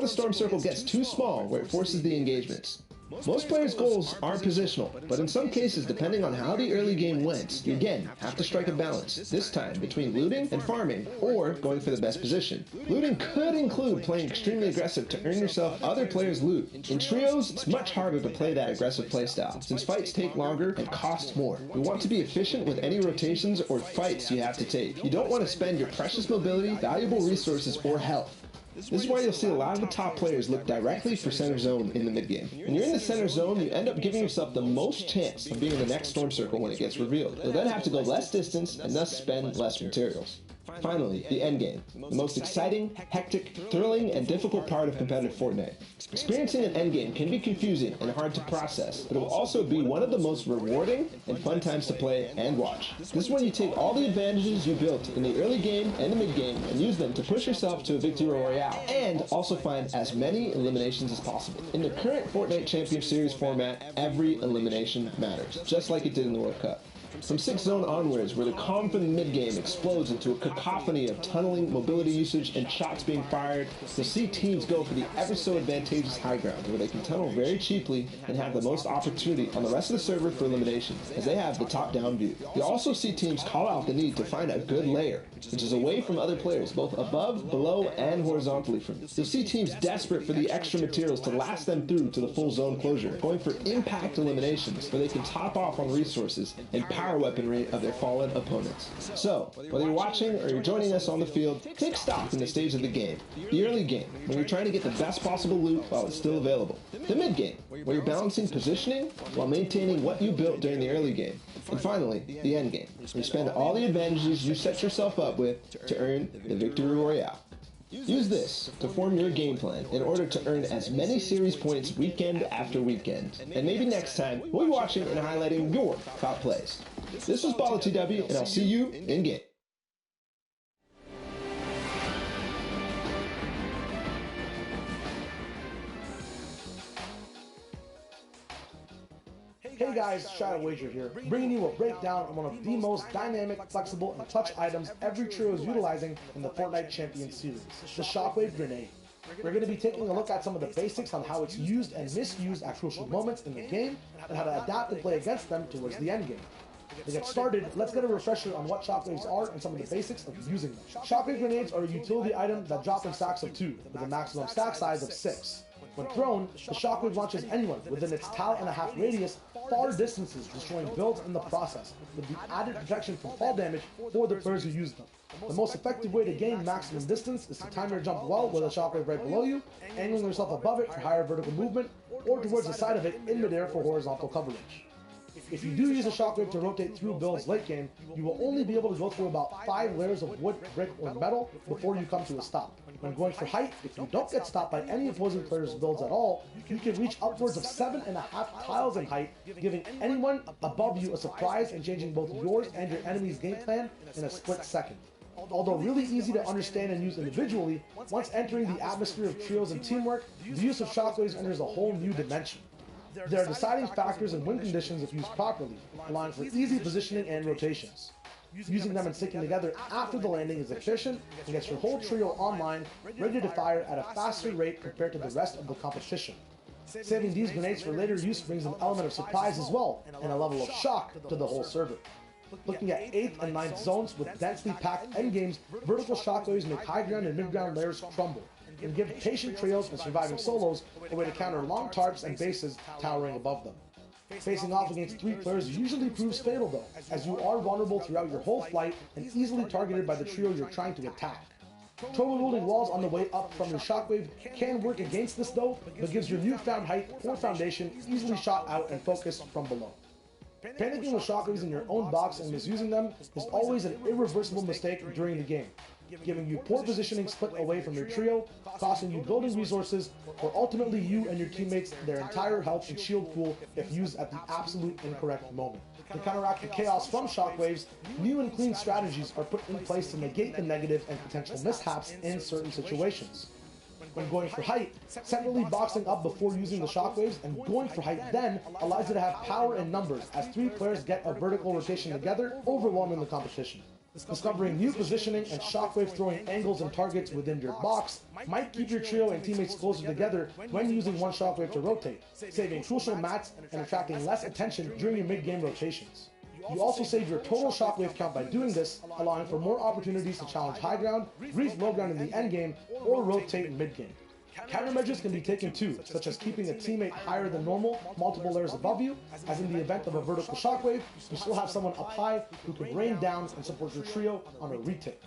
the storm circle gets too small where it forces the engagements. Most players' goals aren't positional, but in some cases, depending on how the early game went, you again have to strike a balance, this time between looting and farming, or going for the best position. Looting could include playing extremely aggressive to earn yourself other players' loot. In trios, it's much harder to play that aggressive playstyle, since fights take longer and cost more. You want to be efficient with any rotations or fights you have to take. You don't want to spend your precious mobility, valuable resources, or health. This is why you'll see a lot of the top players look directly for center zone in the mid game. When you're in the center zone, you end up giving yourself the most chance of being in the next storm circle when it gets revealed. You'll then have to go less distance and thus spend less materials. Finally, the endgame, the most exciting, hectic, thrilling, and difficult part of competitive Fortnite. Experiencing an endgame can be confusing and hard to process, but it will also be one of the most rewarding and fun times to play and watch. This is when you take all the advantages you built in the early game and the mid game and use them to push yourself to a victory royale, and also find as many eliminations as possible. In the current Fortnite Champion Series format, every elimination matters, just like it did in the World Cup. From 6th zone onwards, where the calm from the mid-game explodes into a cacophony of tunneling, mobility usage, and shots being fired, you'll see teams go for the ever-so-advantageous high ground, where they can tunnel very cheaply and have the most opportunity on the rest of the server for eliminations, as they have the top-down view. You'll also see teams call out the need to find a good layer, which is away from other players, both above, below, and horizontally from you. You'll see teams desperate for the extra materials to last them through to the full zone closure, going for impact eliminations, where they can top off on resources and power weaponry of their fallen opponents. So, whether you're watching or you're joining us on the field, take stock in the stage of the game. The early game, when you're trying to get the best possible loot while it's still available. The mid game, where you're balancing positioning while maintaining what you built during the early game. And finally, the end game, where you spend all the advantages you set yourself up with to earn the victory royale. Use this to form your game plan in order to earn as many series points weekend after weekend. And maybe next time, we'll be watching and highlighting your top plays. This was BallaTW, and I'll see you in game. Hey guys, Shadow Wager here, bringing you a breakdown on one of the most dynamic, flexible, and clutch items every trio is utilizing in the Fortnite Champion Series, the Shockwave Grenade. We're going to be taking a look at some of the basics on how it's used and misused at crucial moments in the game, and how to adapt and play against them towards the end game. To get started, let's get a refresher on what shockwaves are and some of the basics of using them. Shockwave grenades are a utility item that drop in stacks of 2, with a maximum stack size of 6. When thrown, the shockwave launches anyone within its tile-and-a-half radius far distances, destroying builds in the process, with the added protection from fall damage for the players who use them. The most effective way to gain maximum distance is to time your jump well with a shockwave right below you, angling yourself above it for higher vertical movement, or towards the side of it in midair for horizontal coverage. If you do use a shockwave to rotate through builds late game, you will only be able to go through about 5 layers of wood, brick, or metal before you come to a stop. When going for height, if you don't get stopped by any opposing player's builds at all, you can reach upwards of 7.5 tiles in height, giving anyone above you a surprise and changing both yours and your enemy's game plan in a split second. Although really easy to understand and use individually, once entering the atmosphere of trios and teamwork, the use of shockwaves enters a whole new dimension. There are deciding factors in win conditions if used properly, allowing for easy positioning and rotations. Using them and sticking together after the landing is efficient and gets your whole trio online, ready to fire at a faster rate compared to the rest of the competition. Saving these grenades for later use brings an element of surprise as well, and a level of shock to the whole server. Looking at 8th and 9th zones with densely packed endgames, vertical shockwaves make high ground and mid ground layers crumble, and give patient trios and surviving solos a way to counter long tarps and bases towering above them. Facing off against 3 players usually proves fatal though, as you are vulnerable throughout your whole flight and easily targeted by the trio you're trying to attack. Turbo rolling walls on the way up from your shockwave can work against this though, but gives your newfound height or foundation easily shot out and focused from below. Panicking with shockwaves in your own box and misusing them is always an irreversible mistake during the game, giving you poor positioning split away from your trio, costing you building resources, or ultimately you and your teammates their entire health and shield pool if used at the absolute incorrect moment. To counteract the chaos from shockwaves, new and clean strategies are put in place to negate the negative and potential mishaps in certain situations. When going for height, centrally boxing up before using the shockwaves and going for height then allows you to have power in numbers as 3 players get a vertical rotation together, overwhelming the competition. Discovering new positioning and shockwave throwing angles and targets within your box might keep your trio and teammates closer together when using one shockwave to rotate, saving crucial mats and attracting less attention during your mid-game rotations. You also save your total shockwave count by doing this, allowing for more opportunities to challenge high ground, reach low ground in the endgame, or rotate mid-game. Countermeasures can be taken too, such as keeping a teammate higher than normal, multiple layers above you, as in the event of a vertical shockwave, you still have someone up high who can rain down and support your trio on a retake.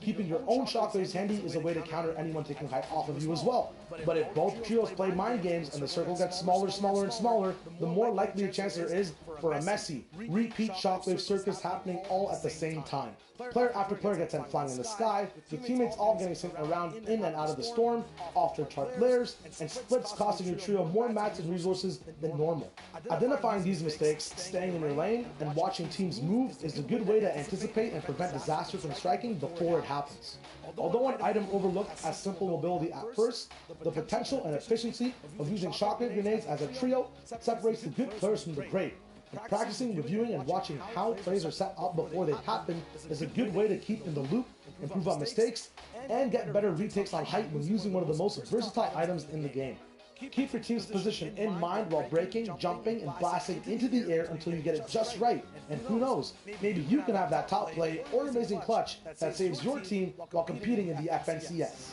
Keeping your own shockwaves handy is a way to counter anyone taking height off of you as well. But if both trios play mind games and the circle gets smaller, smaller, and smaller, the more likely a chance there is for a messy, repeat shockwave circus happening all at the same time. Player after player gets sent flying in the sky, with teammates all getting sent around in and out of the storm, off their chart layers, and splits costing your trio more mats and resources than normal. Identifying these mistakes, staying in your lane, and watching teams move is a good way to anticipate and prevent disaster from striking before it happens. Although an item overlooked as simple mobility at first, the potential and efficiency of using shockwave grenades as a trio separates the good players from the great. And practicing, reviewing, and watching how plays are set up before they happen is a good way to keep in the loop, improve on mistakes, and get better retakes on height when using one of the most versatile items in the game. Keep your team's position in mind while breaking, jumping, and blasting into the air until you get it just right. And who knows, maybe you can have that top play or amazing clutch that saves your team while competing in the FNCS.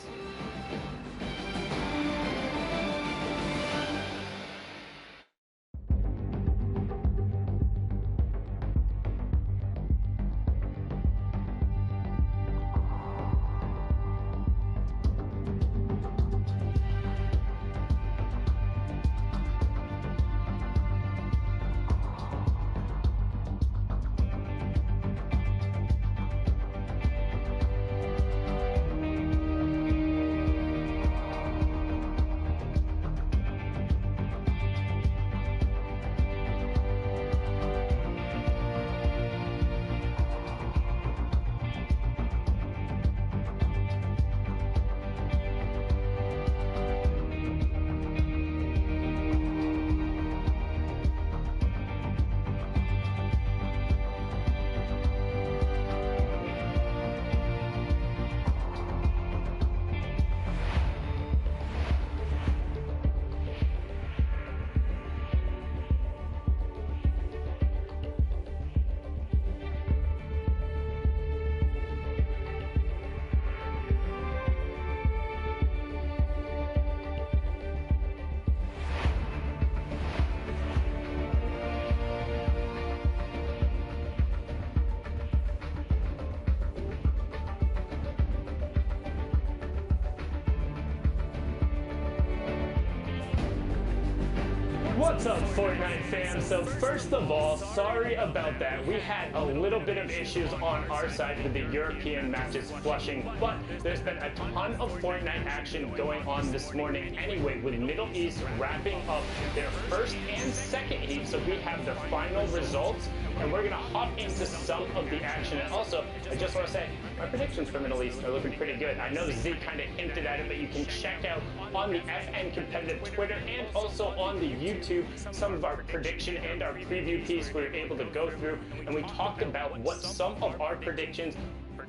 What's up, Fortnite fans? So first of all, sorry about that. We had a little bit of issues on our side with the European matches flushing, but there's been a ton of Fortnite action going on this morning anyway, with Middle East wrapping up their first and second heat. So we have the final results, and we're gonna hop into some of the action. And also, I just want to say, my predictions for Middle East are looking pretty good. I know Z kind of hinted at it, but you can check out on the FN Competitive Twitter and also on the YouTube some of our prediction and our preview piece we were able to go through, and we talked about what some of our predictions,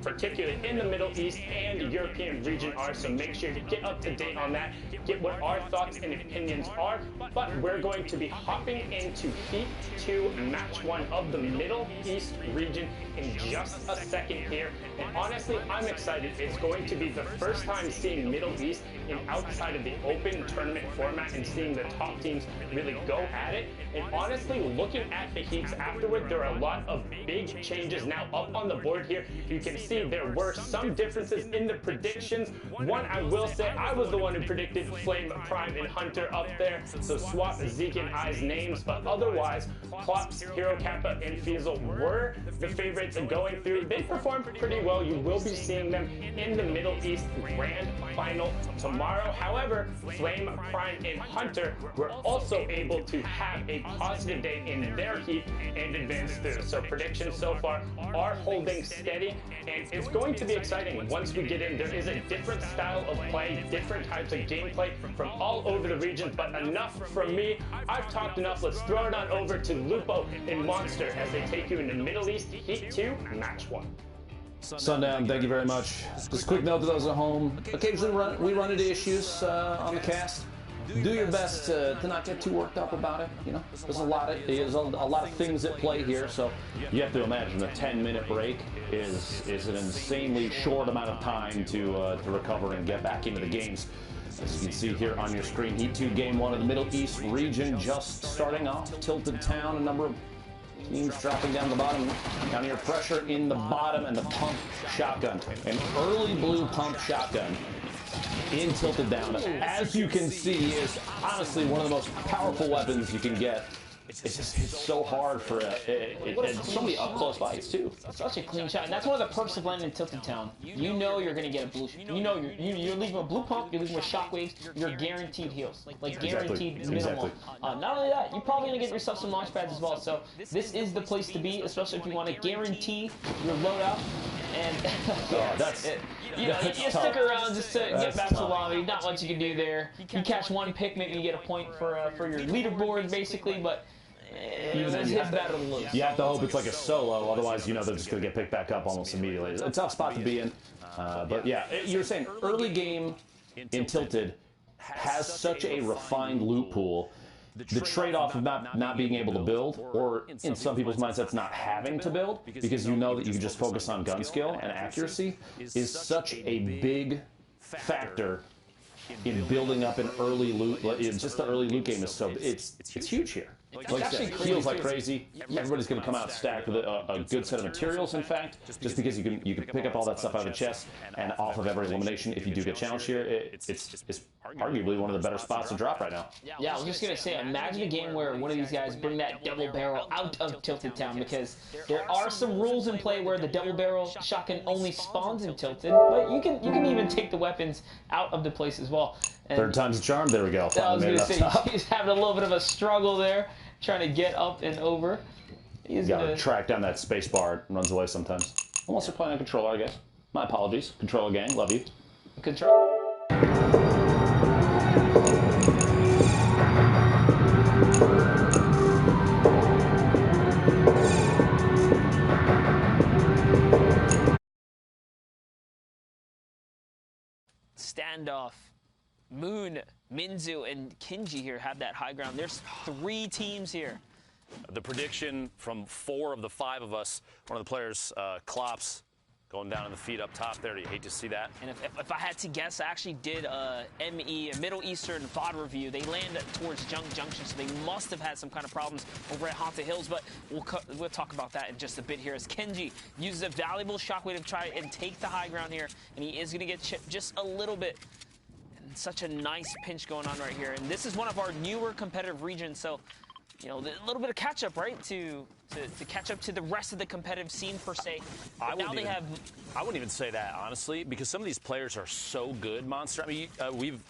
particularly in the Middle East and the European region, are. So make sure to get up to date on that, get what our thoughts and opinions are. But we're going to be hopping into Heat 2, Match 1 of the Middle East region in just a second here. And honestly, I'm excited. It's going to be the first time seeing Middle East in outside of the open tournament format and seeing the top teams really go at it. And honestly, looking at the heats afterward, there are a lot of big changes now up on the board here. You can see there were some differences in the predictions. One, I will say, I was the one who predicted Flame, Prime, and Hunter up there, so swap Zeke and I's names, but otherwise, Klops, Hero Kappa, and Fiesel were the favorites going through. They performed pretty well. You will be seeing them in the Middle East Grand Final tomorrow. However, Flame, Prime, and Hunter were also able to have a positive day in their heat and advance through. So predictions so far are holding steady, and it's going to be exciting once we get in. There is a different style of play, different types of gameplay from all over the region, but enough from me. I've talked enough. Let's throw it on over to Lupo and Monster as they take you into Middle East Heat 2, Match 1. Sundown, thank you very much. Just a quick note to those at home. Occasionally we run into issues on the cast. Do your best to not get too worked up about it. You know, there's a lot of things at play here, so you have to imagine a 10-minute break is an insanely short amount of time to recover and get back into the games. As you can see here on your screen, Heat 2 Game 1 of the Middle East region just starting off. Tilted Town, a number of teams dropping down the bottom. Down here, pressure in the bottom and the pump shotgun. An early blue pump shotgun in Tilted Down, as you can see, is honestly one of the most powerful weapons you can get. It's so hard for and so many up close fights too. It's such a clean shot, and that's one of the perks of landing in Tilted Town. You know you're gonna get a blue. You know you're leaving a blue pump. You're leaving with shockwaves. You're guaranteed heals, like guaranteed minimal. Not only that, you're probably gonna get yourself some launch pads as well. So this is the place to be, especially if you want to guarantee your loadout. And you stick around just to get back to the lobby. Not much you can do there. You catch one pick, maybe you get a point for your leaderboard, basically, but. It's better to lose. You have to hope it's like a solo, otherwise you know they're just going to get picked back up almost immediately. It's a tough spot to be in. But yeah, you were saying early game in Tilted has such a refined loot pool. The trade-off of not being able to build, or in some people's mindsets not having to build, because you know that you can just focus on gun skill and accuracy, is such a big factor in building up an early loot. Just the early loot game is so it's huge here. Like I said, it feels like crazy. Everybody's going to come out stacked with a good set of materials, in fact, just because you can pick up all that stuff out of the chest and off of every elimination. If you do get challenged here, it's arguably one of the better spots to drop right now. Yeah, I was just going to say, imagine a game where one of these guys bring that double barrel out of Tilted Town, because there are some rules in play where the double barrel shotgun only spawns in Tilted, but you can even take the weapons out of the place as well. And third time's a charm. There we go. I was going to say, he's having a little bit of a struggle there, trying to get up and over. He's got to track down that space bar. It runs away sometimes. Unless they're playing on controller, I guess. My apologies. Controller gang, love you. Control. Standoff. Moon, Minzu, and Kinji here have that high ground. There's 3 teams here. The prediction from 4 of the 5 of us, one of the players, Klops, going down in the feet up top there. You hate to see that. And if I had to guess, I actually did a ME, a Middle Eastern VOD review. They land towards Junk Junction, so they must have had some kind of problems over at Haunted Hills, but we'll talk about that in just a bit here, as Kenji uses a valuable shockwave to try and take the high ground here, and he is going to get chipped just a little bit. Such a nice pinch going on right here, and this is one of our newer competitive regions, so you know, a little bit of catch up, right, to catch up to the rest of the competitive scene per se. I wouldn't even say that, honestly, because some of these players are so good, Monster. I mean,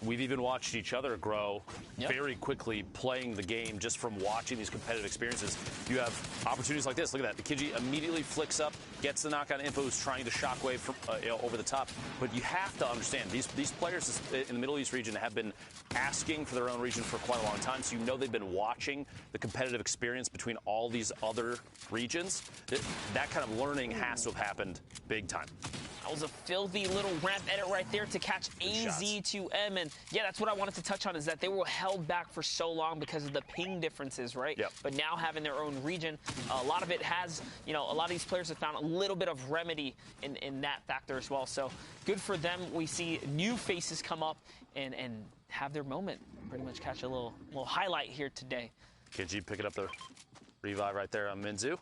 we've even watched each other grow very quickly playing the game just from watching these competitive experiences. You have opportunities like this. Look at that. The Kiji immediately flicks up, gets the knockdown info, is trying to shockwave from, over the top. But you have to understand, these players in the Middle East region have been asking for their own region for quite a long time, so you know they've been watching the competitive experience between all these other regions. That kind of learning has to have happened big time. That was a filthy little ramp edit right there to catch AZ2M, and yeah, that's what I wanted to touch on, is that they were held back for so long because of the ping differences, right? Yep. But now having their own region, a lot of it has, you know, a lot of these players have found a little bit of remedy in that factor as well. So good for them. We see new faces come up and have their moment, pretty much catch a little highlight here today. Kenji picking up the revive right there on Minzu.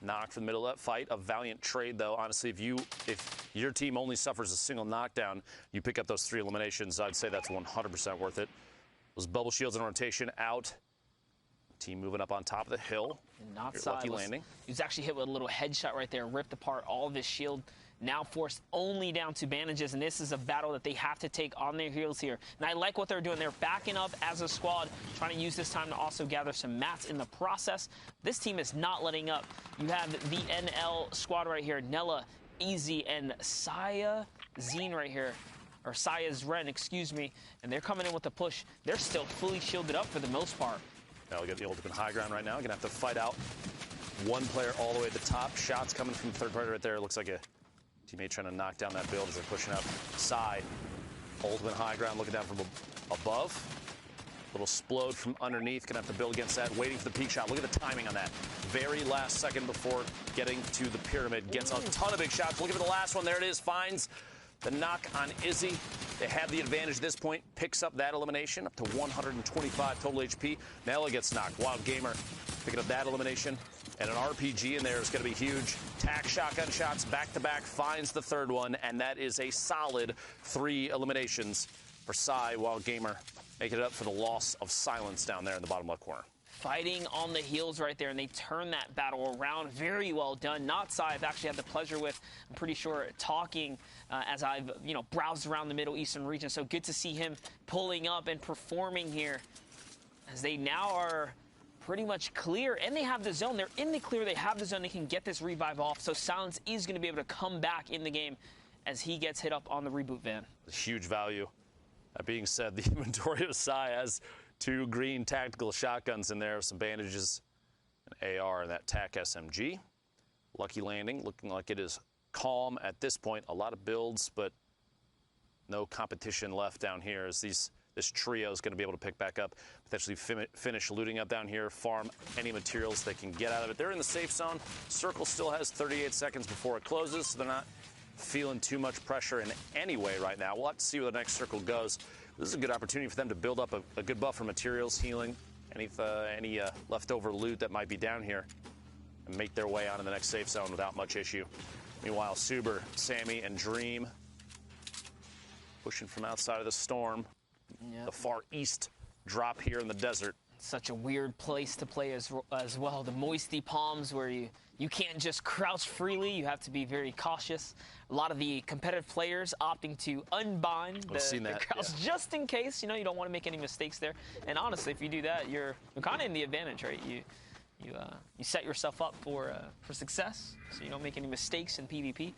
Knocked from the middle of that fight. A valiant trade, though. Honestly, if your team only suffers a single knockdown, you pick up those 3 eliminations, I'd say that's 100% worth it. Those bubble shields in rotation out. Team moving up on top of the hill. And not lucky landing. He was actually hit with a little headshot right there, ripped apart all of his shield. Now forced only down to bandages, and this is a battle that they have to take on their heels here. And I like what they're doing. They're backing up as a squad, trying to use this time to also gather some mats in the process. This team is not letting up. You have the NL squad right here, Nella, Easy, and Saya Zine right here. Or Saya's Ren, excuse me. And they're coming in with a push. They're still fully shielded up for the most part. Now we got the ultimate high ground right now. Gonna have to fight out one player all the way at the top. Shots coming from the third party right there. Looks like a Teammate trying to knock down that build as they're pushing up side. Ultimate high ground looking down from above. Little explode from underneath. Gonna have to build against that. Waiting for the peak shot. Look at the timing on that. Very last second before getting to the pyramid. Gets a ton of big shots. Looking for the last one. There it is. Finds the knock on Izzy. They have the advantage at this point. Picks up that elimination up to 125 total HP. Nella gets knocked. Wild Gamer picking up that elimination. And an RPG in there is going to be huge. Tack shotgun shots back to back. Finds the third one. And that is a solid 3 eliminations for Psy. Wild Gamer making it up for the loss of Silence down there in the bottom left corner. Fighting on the heels right there, and they turn that battle around. Very well done. Not Psy, I've actually had the pleasure with, I'm pretty sure, talking as I've, browsed around the Middle Eastern region. So good to see him pulling up and performing here as they now are pretty much clear, and they have the zone. They're in the clear. They have the zone. They can get this revive off. So Silence is going to be able to come back in the game as he gets hit up on the reboot van. Huge value. That being said, the inventory of Psy has 2 green tactical shotguns in there, some bandages, an AR, and that TAC SMG. Lucky landing, looking like it is calm at this point. A lot of builds, but no competition left down here as this trio is going to be able to pick back up, potentially finish looting up down here, farm any materials they can get out of it. They're in the safe zone. Circle still has 38 seconds before it closes, so they're not feeling too much pressure in any way right now. We'll have to see where the next circle goes. This is a good opportunity for them to build up a good buffer, materials, healing, any leftover loot that might be down here, and make their way out in the next safe zone without much issue. Meanwhile, Suber, Sammy, and Dream pushing from outside of the storm. Yep. The far east drop here in the desert. Such a weird place to play as well. The moisty palms where you can't just crouch freely. You have to be very cautious. A lot of the competitive players opting to unbind the crouch just in case. You don't want to make any mistakes there. And honestly, if you do that, you're kind of in the advantage, right? You set yourself up for success, so you don't make any mistakes in PvP.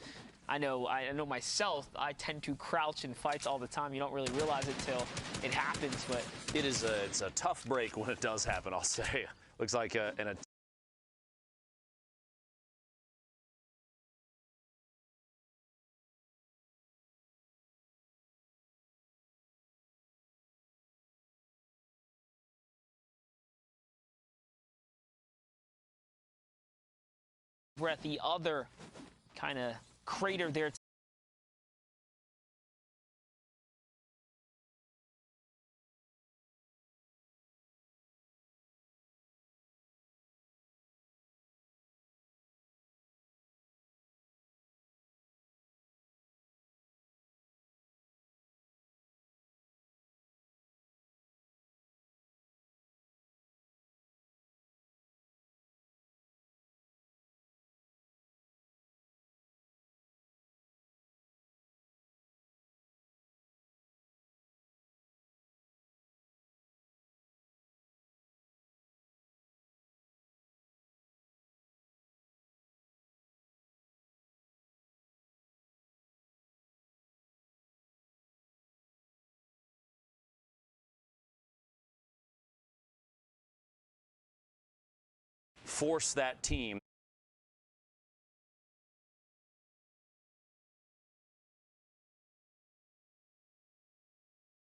I know myself, I tend to crouch in fights all the time. You don't really realize it till it happens, but it's a tough break when it does happen, I'll say. Looks like we're at the other kind of crater there. force that team